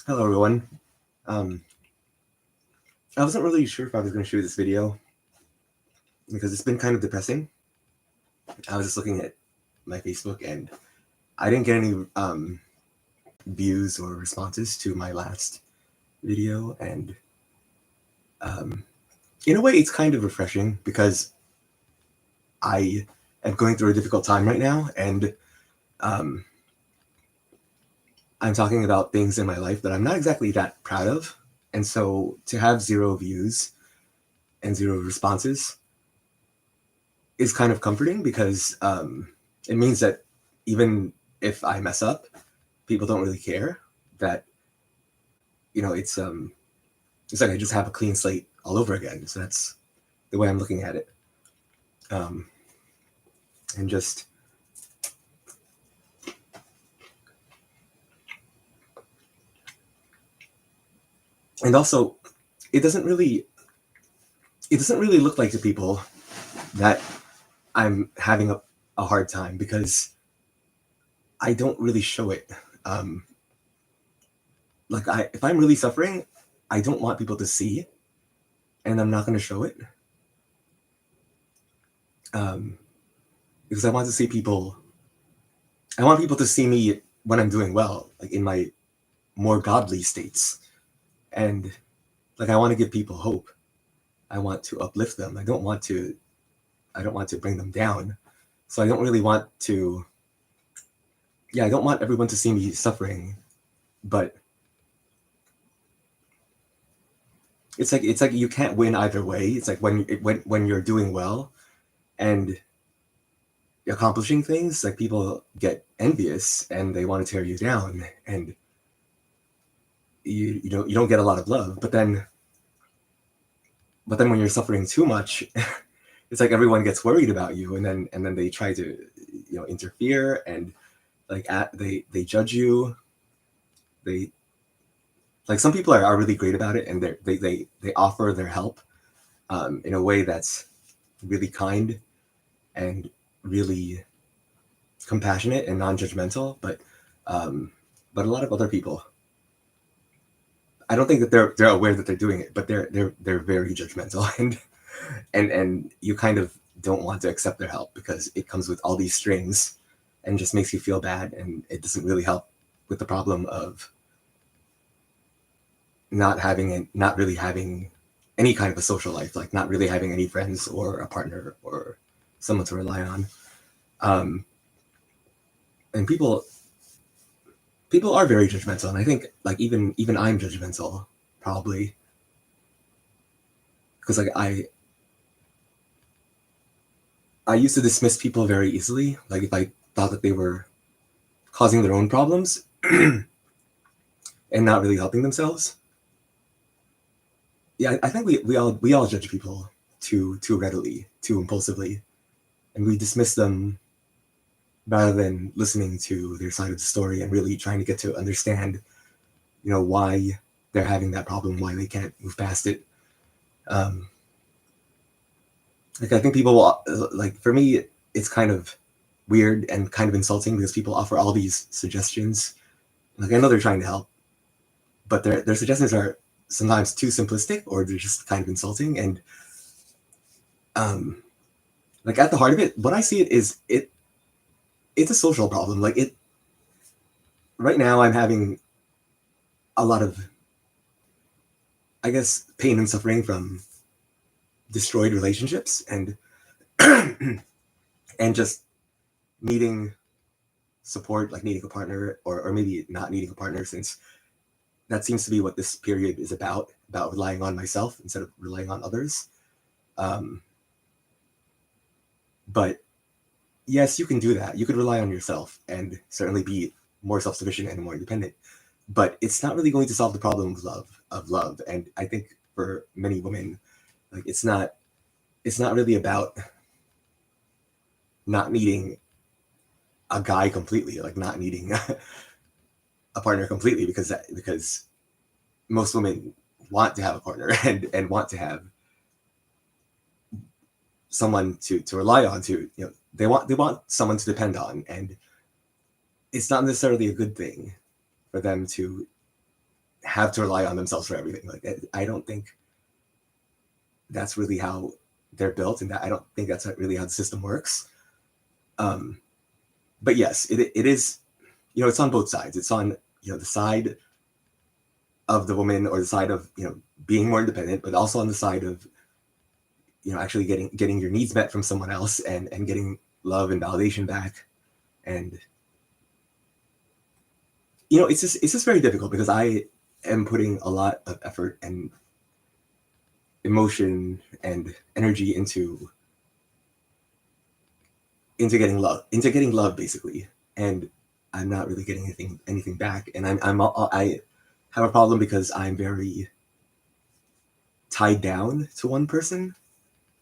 Hello, everyone. Um, I wasn't really sure if I was going to shoot this video because it's been kind of depressing. I was just looking at my Facebook and I didn't get any views or responses to my last video. And in a way, it's kind of refreshing because I am going through a difficult time right now. And I'm talking about things in my life that I'm not exactly that proud of. And so to have 0 views and 0 responses is kind of comforting because it means that even if I mess up, people don't really care. That it's like I just have a clean slate all over again. So that's the way I'm looking at it, and just and also it doesn't really look like to people that I'm having a hard time because I don't really show it. If I'm really suffering, I don't want people to see, and I'm not going to show it. Because I want people to see me when I'm doing well, like in my more godly states. And like I want to give people hope. I want to uplift them. I don't want to bring them down. So I don't really want to I don't want everyone to see me suffering, but it's like you can't win either way. It's like when you're doing well and accomplishing things, like people get envious and they want to tear you down, and you don't get a lot of love. But then when you're suffering too much, it's like everyone gets worried about you, and then they try to interfere, and like they judge you. They like some people are really great about it, and they offer their help in a way that's really kind and really compassionate and non-judgmental. But a lot of other people, I don't think that they're aware that they're doing it, but they're very judgmental, and you kind of don't want to accept their help because it comes with all these strings and just makes you feel bad, and it doesn't really help with the problem of not really having any kind of a social life, like not really having any friends or a partner or someone to rely on. And people are very judgmental, and I think like even I'm judgmental probably, because like I used to dismiss people very easily, like if I thought that they were causing their own problems and not really helping themselves. Yeah, I think we all judge people too readily, too impulsively, and we dismiss them rather than listening to their side of the story and really trying to get to understand, why they're having that problem, why they can't move past it. Like I think people will, like for me, it's kind of weird and kind of insulting because people offer all these suggestions. Like I know they're trying to help, but their suggestions are sometimes too simplistic, or they're just kind of insulting. And like at the heart of it, what I see it is it's a social problem. Like right now I'm having a lot of, I guess, pain and suffering from destroyed relationships and and just needing support, like needing a partner, or maybe not needing a partner, since that seems to be what this period is about relying on myself instead of relying on others. But yes, you can do that. You could rely on yourself and certainly be more self-sufficient and more independent. But it's not really going to solve the problem of love. And I think for many women, like it's not really about not needing a guy completely, like not needing a partner completely, because most women want to have a partner and want to have someone to rely on, to they want someone to depend on, and it's not necessarily a good thing for them to have to rely on themselves for everything. Like I don't think that's really how they're built, and that I don't think that's really how the system works. But yes, it is, it's on both sides. It's on, the side of the woman, or the side of, being more independent, but also on the side of, actually getting your needs met from someone else, and getting love and validation back. And, it's just very difficult, because I am putting a lot of effort and emotion and energy into getting love basically, and I'm not really getting anything back, and I have a problem, because I'm very tied down to one person,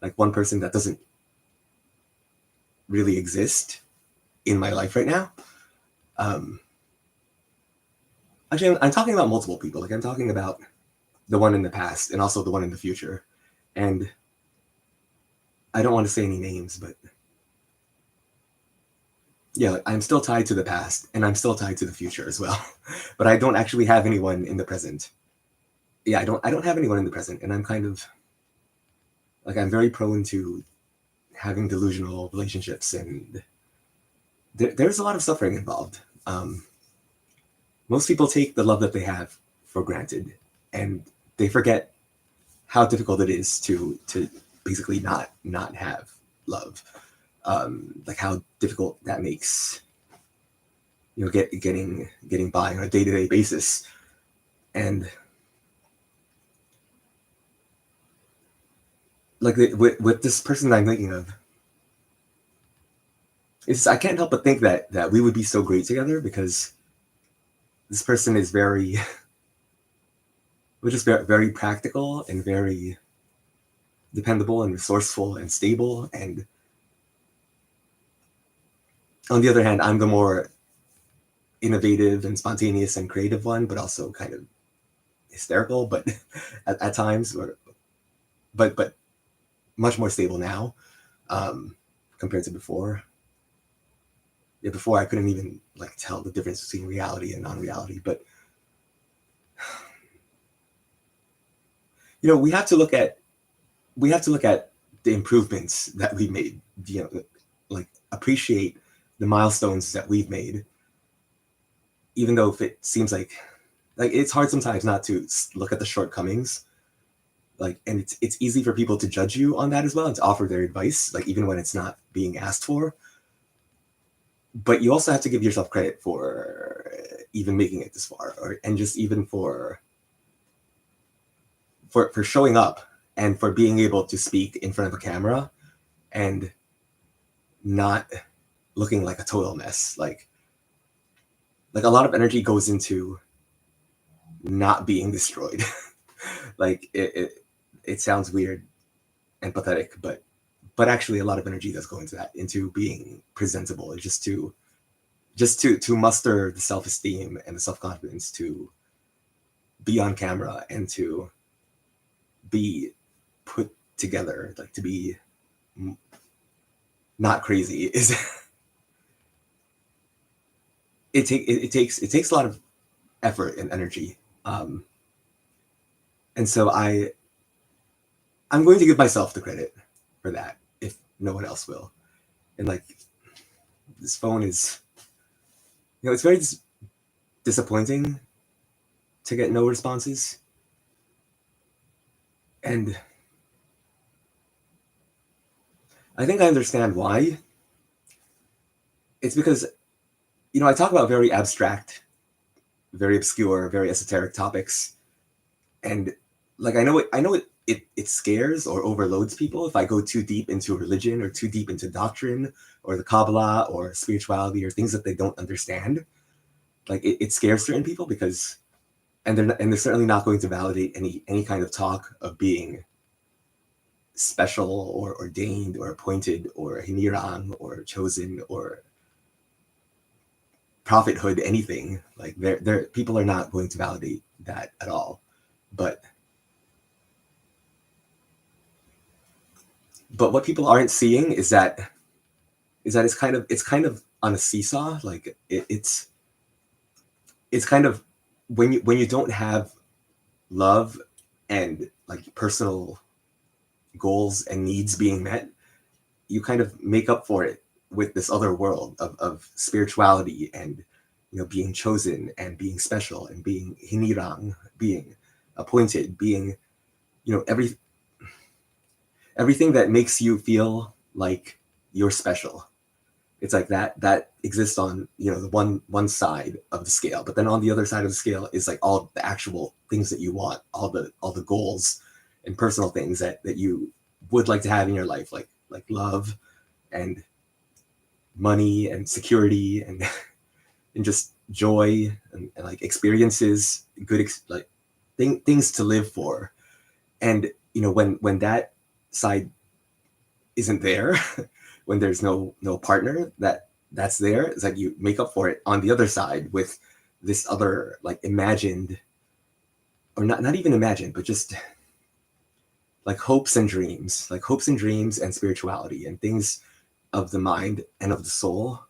like one person that doesn't really exist in my life right now. Actually, I'm talking about multiple people. Like, I'm talking about the one in the past, and also the one in the future, and I don't want to say any names, but yeah, I'm still tied to the past, and I'm still tied to the future as well. But I don't actually have anyone in the present. Yeah, I don't have anyone in the present, and I'm kind of like, I'm very prone to having delusional relationships, and there's a lot of suffering involved. Most people take the love that they have for granted, and they forget how difficult it is to basically not have love. Like how difficult that makes, getting by on a day-to-day basis. And like with this person that I'm thinking of, I can't help but think that we would be so great together, because this person is very, we're just very, very practical, and very dependable, and resourceful, and stable. And on the other hand, I'm the more innovative and spontaneous and creative one, but also kind of hysterical, but at times, but much more stable now, compared to before. Yeah, before I couldn't even like tell the difference between reality and non-reality. But we have to look at the improvements that we made. Like appreciate the milestones that we've made, even though if it seems like it's hard sometimes not to look at the shortcomings. Like, and it's easy for people to judge you on that as well, and to offer their advice, like even when it's not being asked for. But you also have to give yourself credit for even making it this far, and just even for showing up, and for being able to speak in front of a camera, and not looking like a total mess. Like a lot of energy goes into not being destroyed. Like it sounds weird and pathetic, but actually a lot of energy does go into that, into being presentable, just to muster the self-esteem and the self-confidence to be on camera, and to be put together, like to be not crazy. Is it takes a lot of effort and energy. And so I'm going to give myself the credit for that, if no one else will. And like, this phone is, it's very disappointing to get no responses. And I think I understand why. It's because, I talk about very abstract, very obscure, very esoteric topics. And like, I know it scares or overloads people if I go too deep into religion, or too deep into doctrine, or the Kabbalah, or spirituality, or things that they don't understand. Like it scares certain people, because, and they're certainly not going to validate any kind of talk of being special, or ordained, or appointed, or hinirang, or chosen, or prophethood, anything. Like they're people are not going to validate that at all. But what people aren't seeing is that it's kind of on a seesaw. Like it's kind of when you don't have love and like personal goals and needs being met, you kind of make up for it with this other world of spirituality and being chosen and being special and being hinirang, being appointed, being everything that makes you feel like you're special. It's like that exists on the one side of the scale, but then on the other side of the scale is like all the actual things that you want, all the goals and personal things that you would like to have in your life, like love and money and security and and just joy and like experiences, good like things to live for. And when that side isn't there, when there's no partner that's there, it's like you make up for it on the other side with this other like imagined, or not even imagined, but just like hopes and dreams and spirituality and things of the mind and of the soul,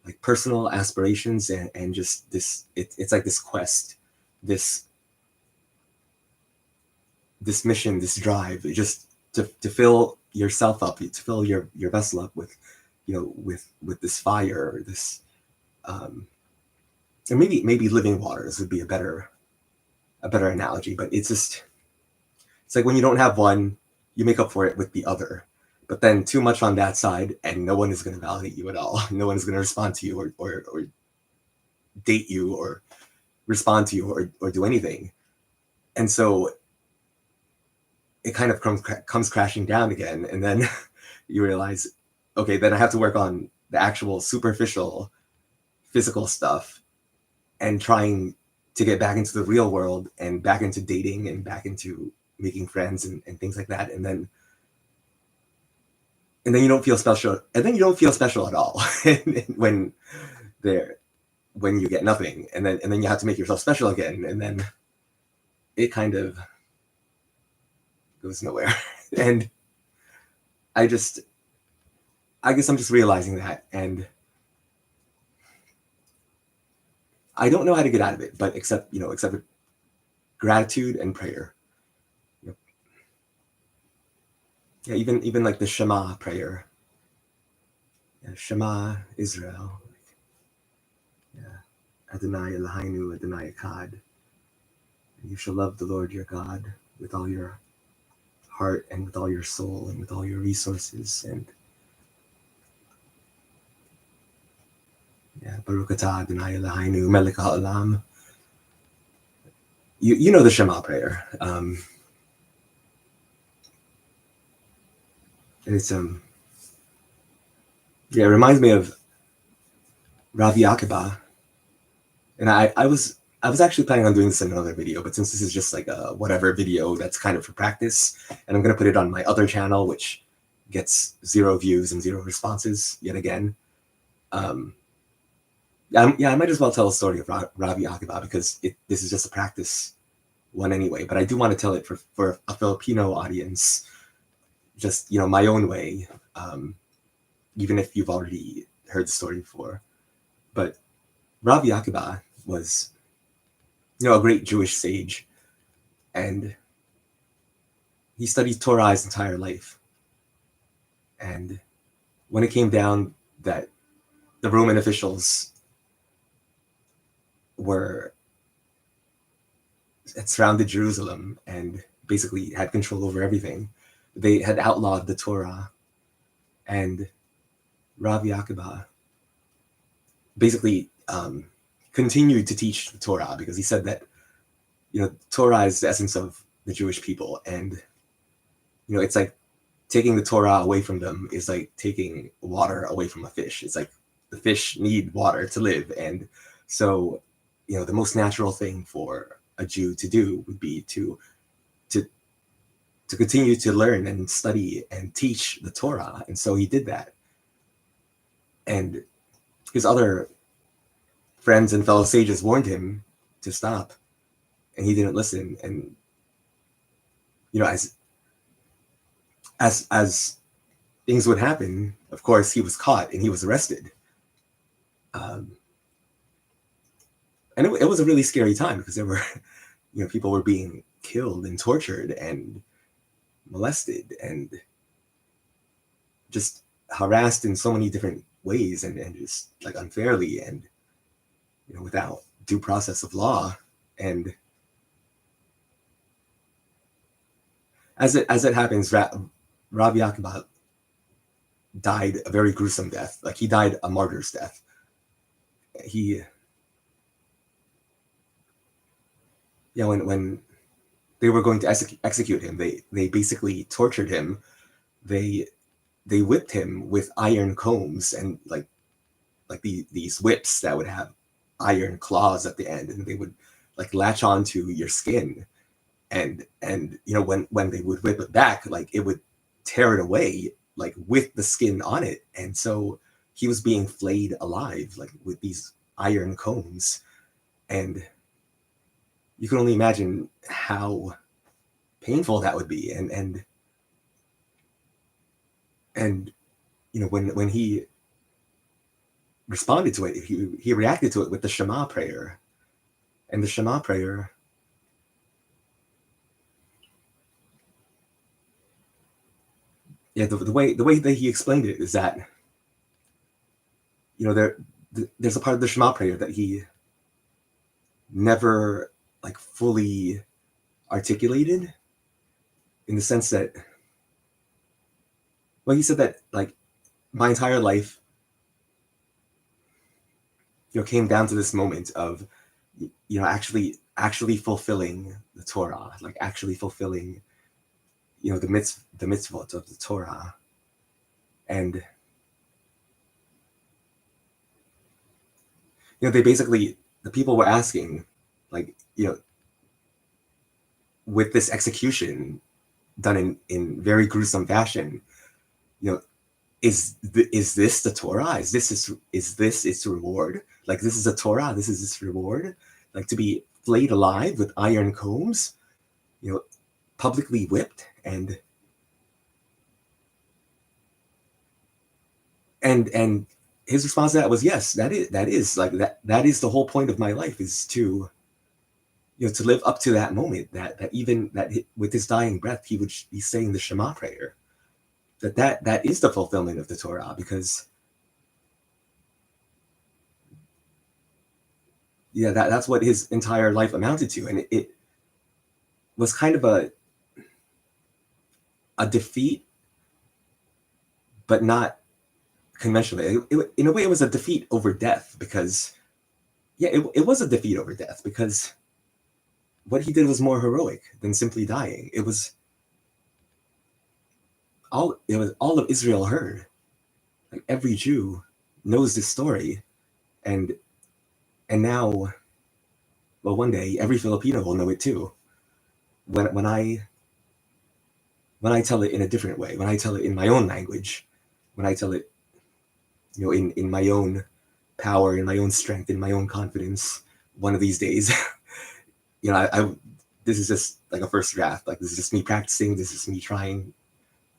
like personal aspirations and just this it's like this quest, this mission, this drive, just to fill yourself up, to fill your vessel up with with this fire, this and maybe living waters would be a better analogy. But it's like when you don't have one, you make up for it with the other. But then too much on that side, and no one is going to validate you at all. No one is going to respond to you or date you or respond to you or do anything. And so it kind of comes crashing down again. And then you realize, okay, then I have to work on the actual superficial physical stuff and trying to get back into the real world and back into dating and back into making friends and things like that. And then you don't feel special. And then you don't feel special at all when you get nothing. And then you have to make yourself special again. And then it kind of goes nowhere. And I guess I'm just realizing that, and I don't know how to get out of it, but except with gratitude and prayer. Yeah, even like the Shema prayer. Yeah, Shema Israel. Yeah, Adonai Eloheinu, Adonai Echad. And you shall love the Lord your God with all your heart and with all your soul and with all your resources. And yeah, Baruch atah Adonai Eloheinu melech haolam. You know the Shema prayer. And it's it reminds me of Rabbi Akiva. And I was actually planning on doing this in another video, but since this is just like a whatever video that's kind of for practice, and I'm going to put it on my other channel, which gets 0 views and 0 responses yet again. I might as well tell a story of Rabbi Akiva, because this is just a practice one anyway, but I do want to tell it for a Filipino audience, just, my own way, even if you've already heard the story before. But Rabbi Akiva was, a great Jewish sage, and he studied Torah his entire life. And when it came down that the Roman officials had surrounded Jerusalem and basically had control over everything, they had outlawed the Torah, and Rabbi Akiva basically continued to teach the Torah, because he said that Torah is the essence of the Jewish people, and it's like taking the Torah away from them is like taking water away from a fish. It's like the fish need water to live, and so the most natural thing for a Jew to do would be to continue to learn and study and teach the Torah. And so he did that, and his other friends and fellow sages warned him to stop, and he didn't listen. And as things would happen, of course, he was caught and he was arrested. And it was a really scary time because there were, people were being killed and tortured and molested and just harassed in so many different ways, and just like unfairly, and without due process of law. And as it happens, Rabbi Akiva died a very gruesome death. Like, he died a martyr's death. He, when they were going to execute him, they basically tortured him. They whipped him with iron combs, and like these whips that would have iron claws at the end, and they would like latch onto your skin, and when they would whip it back, like it would tear it away, like with the skin on it. And so he was being flayed alive, like with these iron combs. And you can only imagine how painful that would be. And when he responded to it, he reacted to it with the Shema prayer. And the Shema prayer, the way that he explained it is that there's a part of the Shema prayer that he never like fully articulated, in the sense that, well, he said that like my entire life came down to this moment of actually fulfilling the Torah, like actually fulfilling the mitzvot of the Torah. And they basically, the people were asking, like, with this execution done in very gruesome fashion, is this the Torah? Is this its reward? Like, this is a Torah, this is its reward? Like, to be flayed alive with iron combs, publicly whipped, and his response to that was, yes, that is like that is the whole point of my life, is to to live up to that moment, that even that with his dying breath he would be saying the Shema prayer, that is the fulfillment of the Torah. Because that's what his entire life amounted to. And it was kind of a defeat, but not conventionally. In a way, it was a defeat over death, because it was a defeat over death, because what he did was more heroic than simply dying. It was all of Israel heard. Like, every Jew knows this story, and now, well, one day every Filipino will know it too. When I tell it in a different way, when I tell it in my own language, when I tell it, in my own power, in my own strength, in my own confidence, one of these days, I this is just like a first draft. Like, this is just me practicing. This is me trying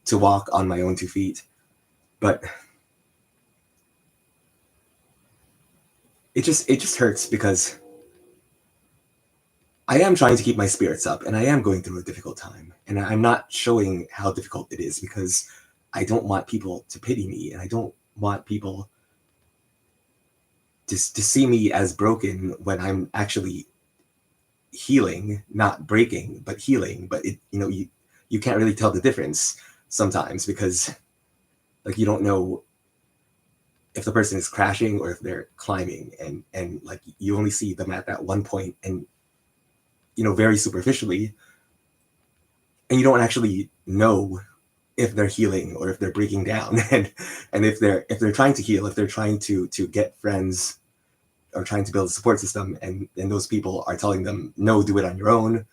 to walk on my own 2 feet. But it just hurts, because I am trying to keep my spirits up, and I am going through a difficult time, and I'm not showing how difficult it is, because I don't want people to pity me, and I don't want people to see me as broken when I'm actually healing, not breaking, but healing. But you can't really tell the difference sometimes, because like, you don't know if the person is crashing or if they're climbing, and like, you only see them at that one point, and very superficially, and you don't actually know if they're healing or if they're breaking down. And if they're trying to heal, if they're trying to get friends, or trying to build a support system, and those people are telling them, no, do it on your own,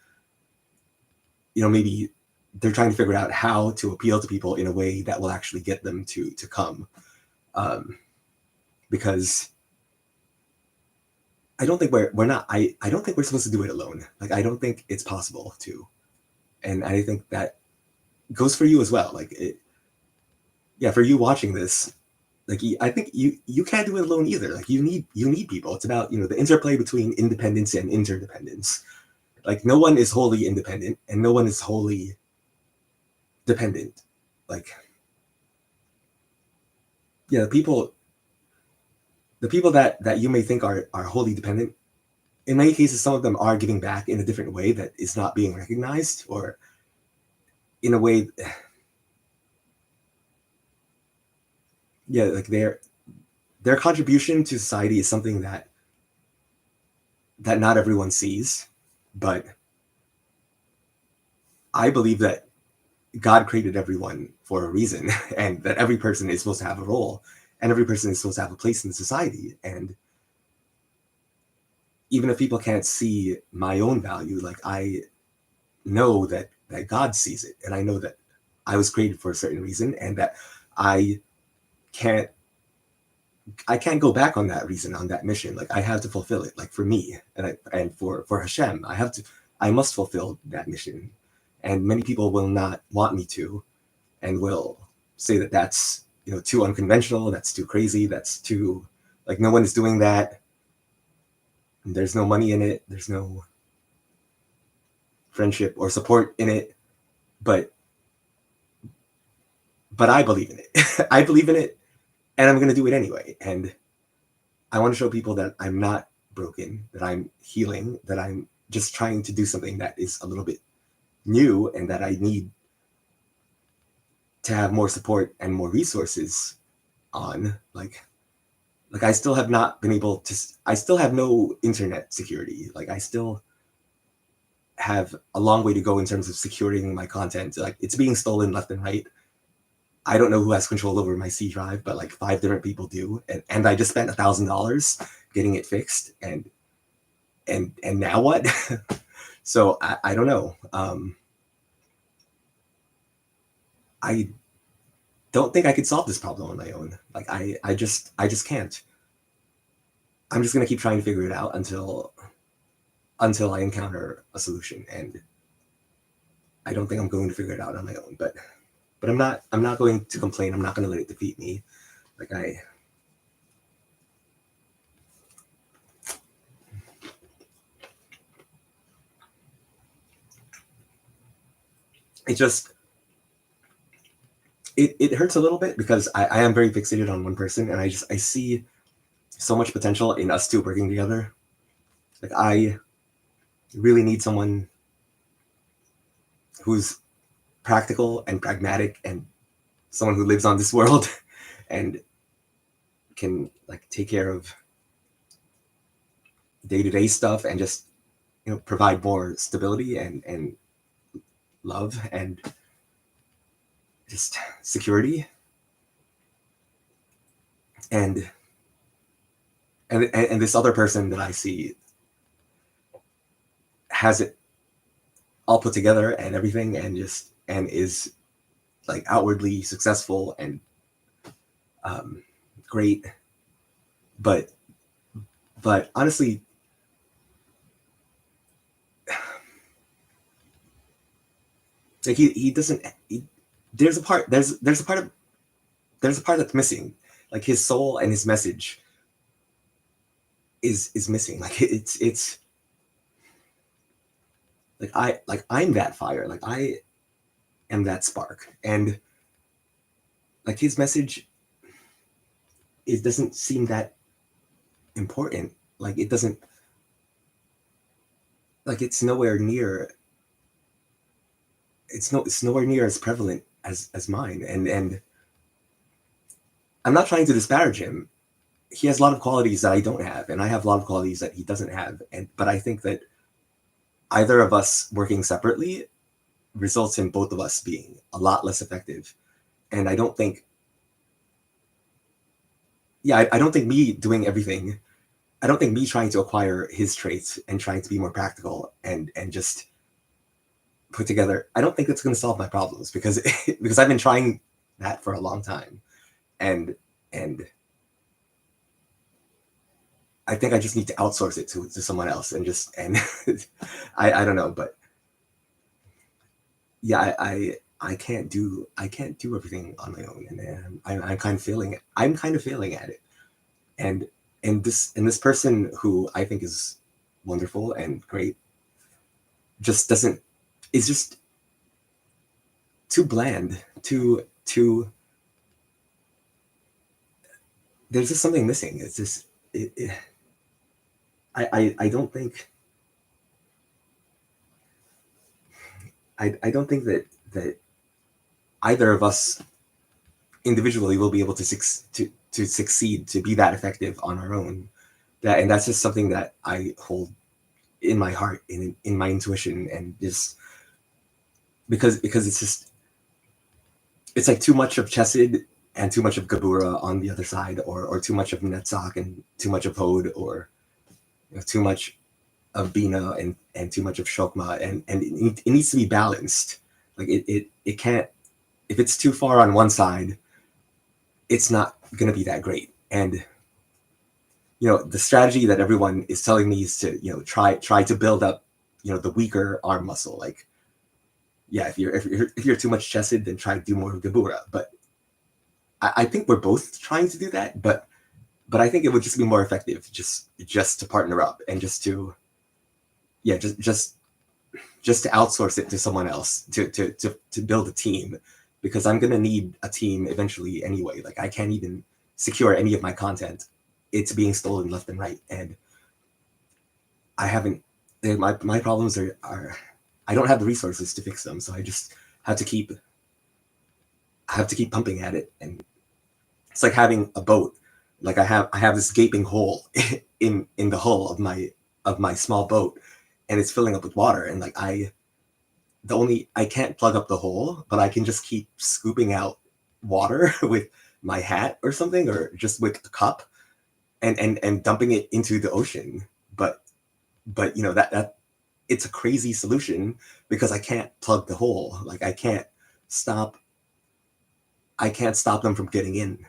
maybe they're trying to figure out how to appeal to people in a way that will actually get them to come. Because I don't think I don't think we're supposed to do it alone. Like, I don't think it's possible to. And I think that goes for you as well. Like, for you watching this, like I think you can't do it alone either. Like you need people. It's about the interplay between independence and interdependence. Like no one is wholly independent and no one is wholly dependent. Like yeah, the people that you may think are wholly dependent, in many cases some of them are giving back in a different way that is not being recognized, or in a way, yeah, like their contribution to society is something that not everyone sees. But I believe that God created everyone for a reason and that every person is supposed to have a role and every person is supposed to have a place in society. And even if people can't see my own value, like I know that God sees it, and I know that I was created for a certain reason, and that I can't I can't go back on that reason, on that mission. Like I have to fulfill it. Like for me, and for Hashem, I must fulfill that mission. And many people will not want me to, and will say that that's too unconventional, that's too crazy, that's too like no one is doing that. There's no money in it. There's no friendship or support in it. But I believe in it. I believe in it, and I'm going to do it anyway. And I want to show people that I'm not broken, that I'm healing, that I'm just trying to do something that is a little bit new, and that I need to have more support and more resources on. Like I still have not been able to. I still have no internet security. Like I still have a long way to go in terms of securing my content. Like it's being stolen left and right. I don't know who has control over my C drive, but like 5 different people do, and I just spent $1,000 getting it fixed, and now what? So I don't know. I don't think I could solve this problem on my own. Like I just can't. I'm just gonna keep trying to figure it out until I encounter a solution, and I don't think I'm going to figure it out on my own. But I'm not going to complain. I'm not going to let it defeat me. Like it just it hurts a little bit because I am very fixated on one person, and I see so much potential in us two working together. Like I really need someone who's practical and pragmatic, and someone who lives on this world and can like take care of day-to-day stuff and just provide more stability and love and just security. And this other person that I see has it all put together and everything, and is like outwardly successful and great, but honestly, like he doesn't. There's a part that's missing. Like his soul and his message is missing. Like it's like I'm that fire. Like I am that spark, and like his message, it doesn't seem that important. Like it doesn't, like it's nowhere near, it's nowhere near as prevalent as mine. And I'm not trying to disparage him. He has a lot of qualities that I don't have, and I have a lot of qualities that he doesn't have. But I think that either of us working separately results in both of us being a lot less effective. And I don't think, yeah, I don't think me doing everything, I don't think me trying to acquire his traits and trying to be more practical and just put together, I don't think that's going to solve my problems, because because I've been trying that for a long time, and I think I just need to outsource it to someone else, and just I don't know, but yeah, I can't do everything on my own, and I'm kind of failing. I'm kind of failing at it, and this person who I think is wonderful and great just doesn't is just too bland, too. There's just something missing. It's just I don't think I don't think that either of us individually will be able to succeed, to be that effective on our own. And that's just something that I hold in my heart, in my intuition, and just because it's like too much of chesed and too much of gabura on the other side, or too much of netzach and too much of hod, or too much of bina and too much of shokma, and it needs to be balanced. Like it can't, if it's too far on one side, it's not going to be that great. And the strategy that everyone is telling me is to try to build up the weaker arm muscle. Like, yeah, if you're too much chesed, then try to do more of gabura. But I think we're both trying to do that, but I think it would just be more effective just to partner up and just to outsource it to someone else to build a team, because I'm gonna need a team eventually anyway. Like, I can't even secure any of my content. It's being stolen left and right, and I haven't. My problems are I don't have the resources to fix them, so I just have to keep pumping at it. And it's like having a boat. Like, I have this gaping hole in the hull of my small boat, and it's filling up with water. And like I can't plug up the hole, but I can just keep scooping out water with my hat or something, or just with a cup, and dumping it into the ocean. But that it's a crazy solution, because I can't plug the hole. Like, I can't stop them from getting in.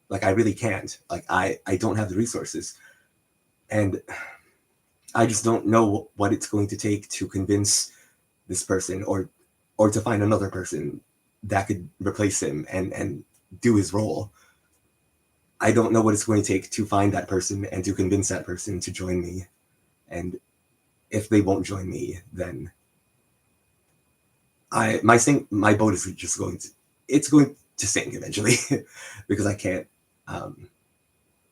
Like, I really can't. Like, I don't have the resources, and I just don't know what it's going to take to convince this person, or to find another person that could replace him and do his role. I don't know what it's going to take to find that person and to convince that person to join me. And if they won't join me, then my boat is just going to sink eventually, because I can't.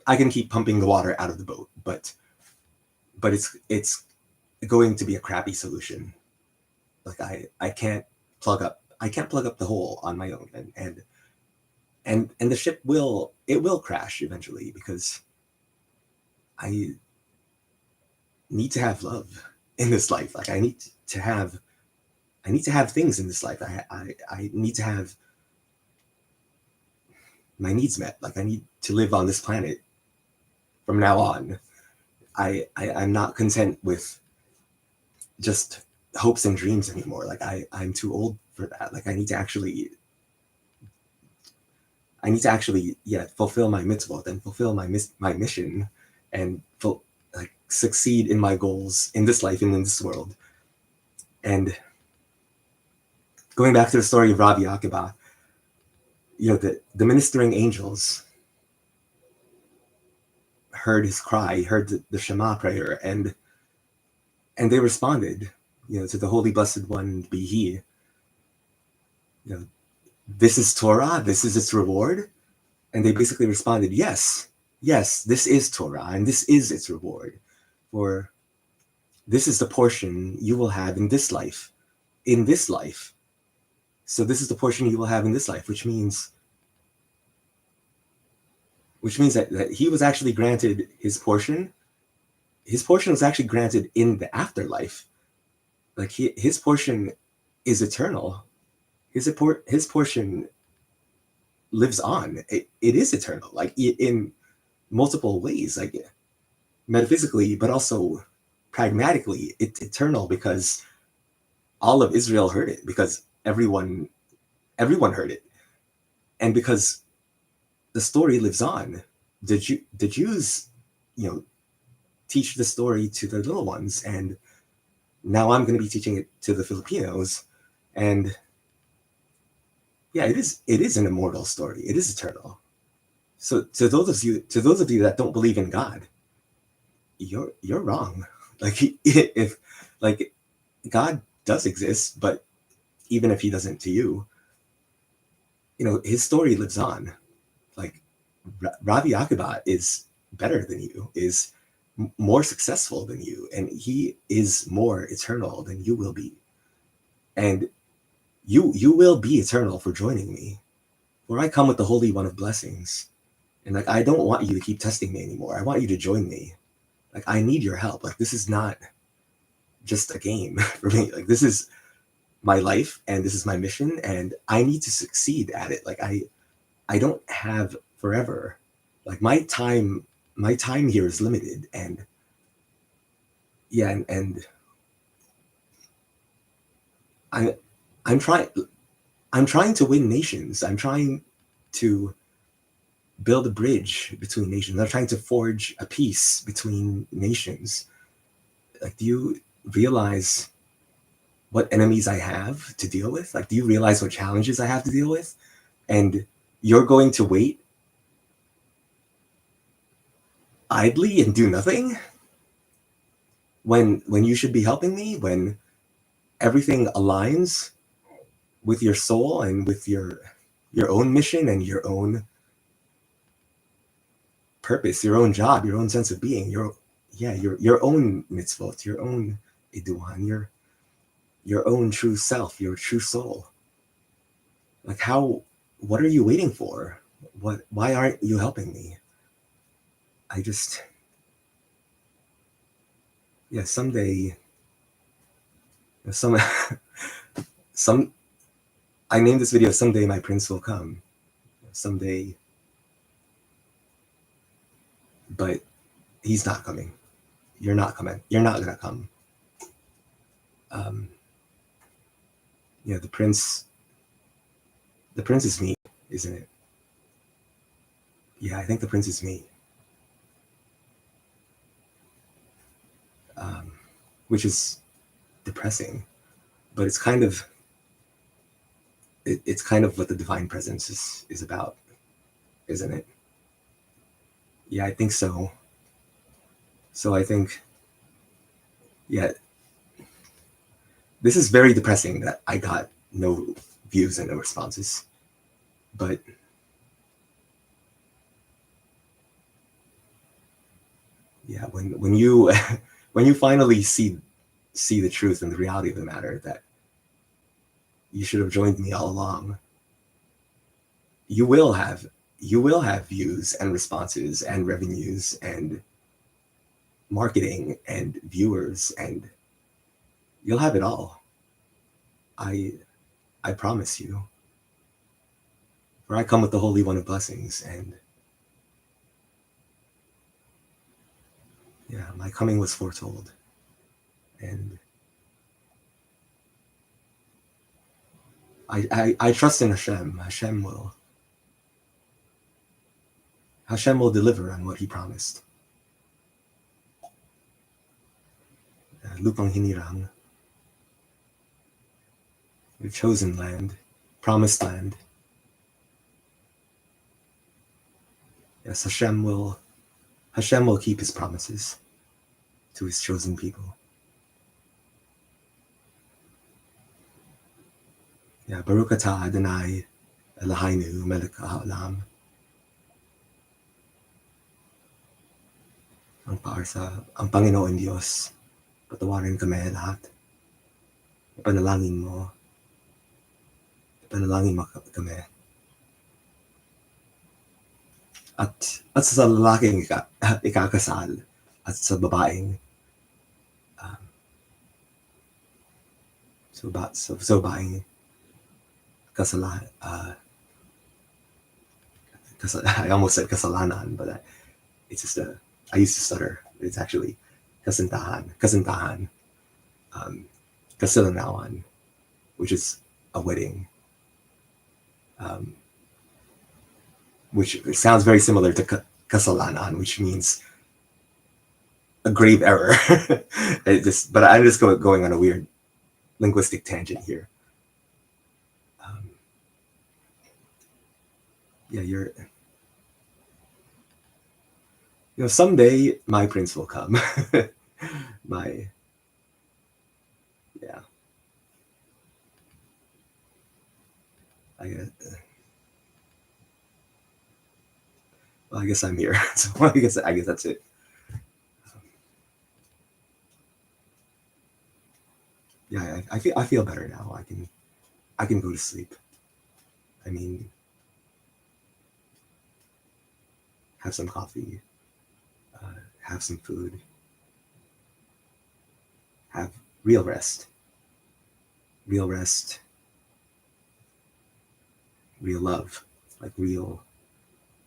I can keep pumping the water out of the boat, but it's going to be a crappy solution. Like, I can't plug up the hole on my own, and the ship will crash eventually, because I need to have love in this life. Like, I need to have things in this life. I need to have my needs met. Like, I need to live on this planet from now on. I'm not content with just hopes and dreams anymore. Like, I'm too old for that. Like, I need to actually fulfill my mitzvot and fulfill my mission, and succeed in my goals in this life and in this world. And going back to the story of Rabbi Akiva, the ministering angels heard his cry, heard the Shema prayer, and they responded, to the Holy Blessed One be He. This is Torah, this is its reward. And they basically responded, yes, this is Torah, and this is its reward. For this is the portion you will have in this life. So this is the portion you will have in this life, which means that he was actually granted his portion. His portion was actually granted in the afterlife. Like, his portion is eternal. His portion lives on. It is eternal, like, in multiple ways, like metaphysically, but also pragmatically. It's eternal because all of Israel heard it, because everyone heard it, and because the story lives on. The Jews, teach the story to their little ones, and now I'm going to be teaching it to the Filipinos, and Yeah, it is an immortal story. It is eternal. So to those of you that don't believe in God, you're wrong. Like if like God does exist, but even if he doesn't to you, his story lives on. Like Rabbi Akiva is better than you, is more successful than you, and he is more eternal than you will be. And you will be eternal for joining me. For I come with the Holy One of blessings. And like I don't want you to keep testing me anymore. I want you to join me. Like I need your help. Like this is not just a game for me. Like this is my life and this is my mission and I need to succeed at it. Like I don't have forever. Like my time here is limited and yeah and I I'm trying I'm trying to win nations. I'm trying to build a bridge between nations. I'm trying to forge a peace between nations. Like do you realize what enemies I have to deal with? Like do you realize what challenges I have to deal with? And you're going to wait idly and do nothing when you should be helping me, when everything aligns with your soul and with your own mission and your own purpose, your own job, your own sense of being, your own mitzvot, your own iduan, your own true self, your true soul. Like what are you waiting for? Why aren't you helping me? I just yeah, someday some some I named this video Someday My Prince Will Come. Someday, but he's not coming. You're not coming. You're not gonna come. Um, yeah, the prince is me, isn't it? Yeah, I think the prince is me. Um, which is depressing, but it's kind of what the divine presence is about, isn't it? Yeah, I think so. So I think, yeah, this is very depressing that I got no views and no responses. But yeah, when you when you finally see the truth and the reality of the matter that you should have joined me all along, you will have views and responses and revenues and marketing and viewers and you'll have it all. I I promise you. For I come with the Holy One of blessings and yeah, my coming was foretold. And I trust in Hashem. Hashem will deliver on what he promised. Lupang hinirang, your chosen land, promised land. Yes, Hashem will keep his promises to his chosen people. Yeah, Baruch atah Adonai Eloheinu melech ha'olam. Ang Panginoon Diyos, patawarin kami lahat. Ipanalangin mo kami. At sa lalaking ikakasal at sa babaeng sa babaeng kasalanan, I almost said kasalanan, but it's just I used to stutter. It's actually kasintahan, kasilanawan, which is a wedding, which sounds very similar to kasalanan, which means a grave error. But I'm just going on a weird linguistic tangent here. Yeah, someday my prince will come. my yeah. I guess, well, I guess I'm here. So I guess that's it. Yeah, I feel better now. I can go to sleep. I mean, have some coffee, have some food, have real rest, real rest, real love, like real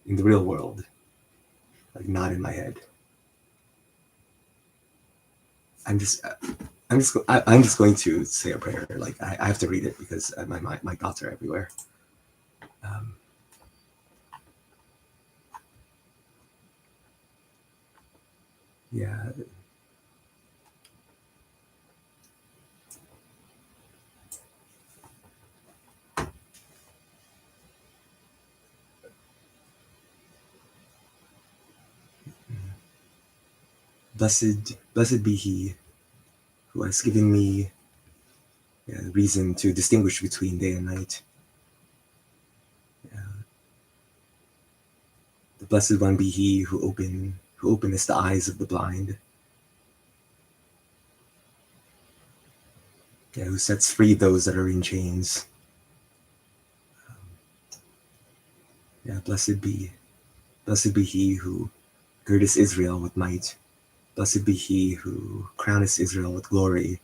in the real world, like not in my head. I'm just I'm just going to say a prayer. Like I have to read it because my thoughts are everywhere. Um, yeah, blessed be He who has given me reason to distinguish between day and night. Yeah. The blessed one be He who openeth the eyes of the blind. Yeah, who sets free those that are in chains. Yeah, blessed be He who girdeth Israel with might. Blessed be He who crowneth Israel with glory.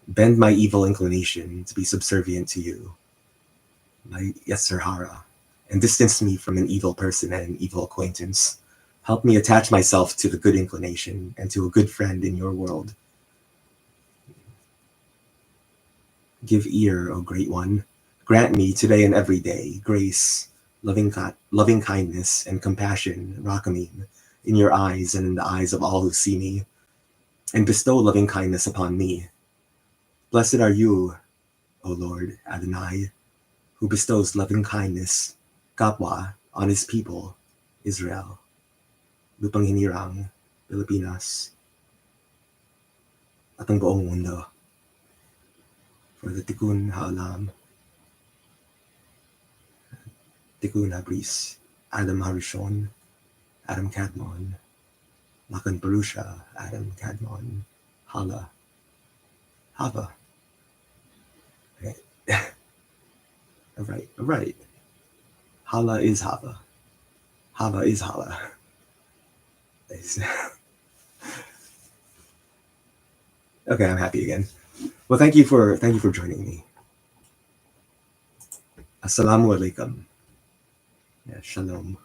Bend my evil inclination to be subservient to you, my Yetzer Hara, and distance me from an evil person and an evil acquaintance. Help me attach myself to the good inclination and to a good friend in your world. Give ear, O Great One. Grant me today and every day grace, loving kindness, and compassion, Rakamim, in your eyes and in the eyes of all who see me, and bestow loving kindness upon me. Blessed are you, O Lord Adonai, who bestows loving kindness, kapwa, on his people, Israel, lupang hinirang, Pilipinas, at ang buong mundo. For the Tikkun Ha'olam, Tikkun Habris, Adam Harishon, Adam Kadmon, Lakan Parusha, Adam Kadmon, Hala, Hava. Okay. All right. Hala is Hava. Hava is Hala. Okay, I'm happy again. Well, thank you for joining me. Assalamu alaikum. Yeah, shalom.